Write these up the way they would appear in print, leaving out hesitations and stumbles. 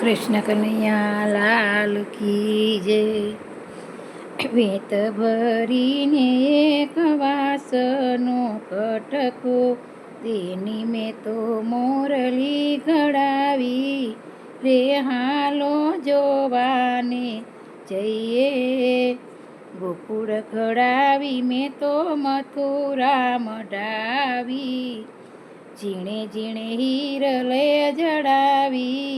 કૃષ્ણ કનૈયા લાલ કી જય. વેત ભરીને એક વાસનો કટકો, તેની મેં તો મોરલી ઘડાવી રે. હાલો જોવાને જઈએ, ગોકુળ ઘડાવી મેં તો મથુરા મઢાવી. ઝીણે ઝીણે હિરલે જડાવી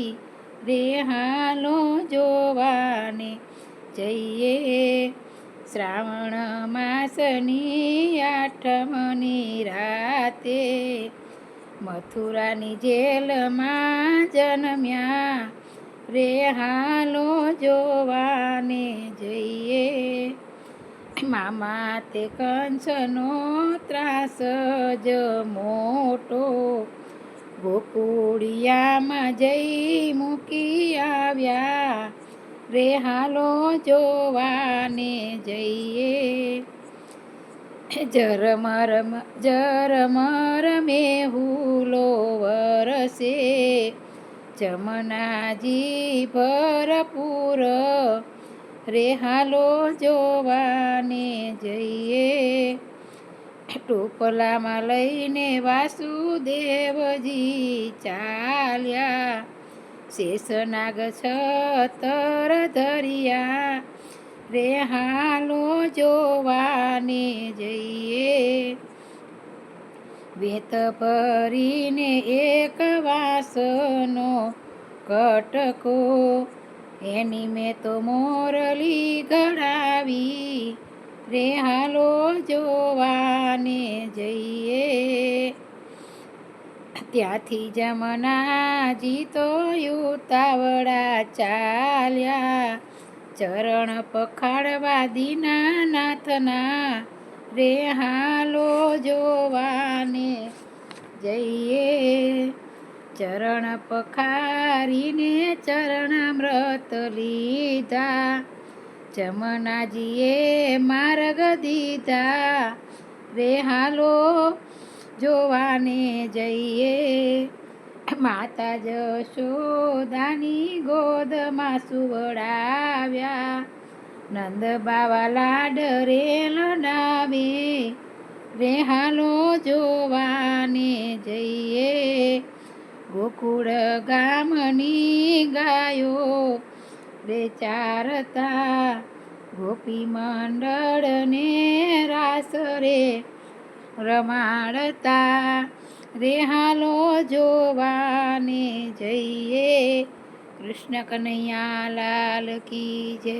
રે. હાલો જોવાને જઈએ, શ્રાવણ માસની આઠમની રાતે મથુરાની જેલમાં જન્મ્યા રે. હાલો જોવાને જઈએ, મામા તે કંસનો ત્રાસ જ મોટો, ગોકુળિયામાં જઈ મૂકી આવ્યા રે. હાલો જોવાને જઈએ, ઝરમર મેહુલો વરસે, જમનાજી ભરપૂર રે. હાલો જોવાને જઈએ, ટોપલામાં લઈને વાસુદેવજી ચાલ્યા, શેષનાગ છતર ધર્યા રે. હાલો જોવાને જઈએ, વેત ભરીને એક વાસનો કટકો, એની મેં તો મોરલી ઘડાવી રે. હાલો જોવાને જઈએ, ત્યાંથી જમનાજી તો ઉતાવળા ચાલ્યા, ચરણ પખાડવા દીનાનાથના રે. હાલો જોવાને જઈએ, ચરણ પખારીને ચરણામૃત લીધા, જમનાજીએ માર્ગ દીધા રે. હાલો જોવાને જઈએ, માતા જશોદાની ગોદમાં સુવડાવ્યા, નંદ બાવા લાડ રે લડાવે રે. હાલો જોવાને જઈએ, ગોકુળ ગામની ગાયો રે ચારતા, ગોપી મંડળને રાસ રે રમાડતા રે. હાલો જોવાને જઈએ, કૃષ્ણ કનૈયા લાલ કી જય.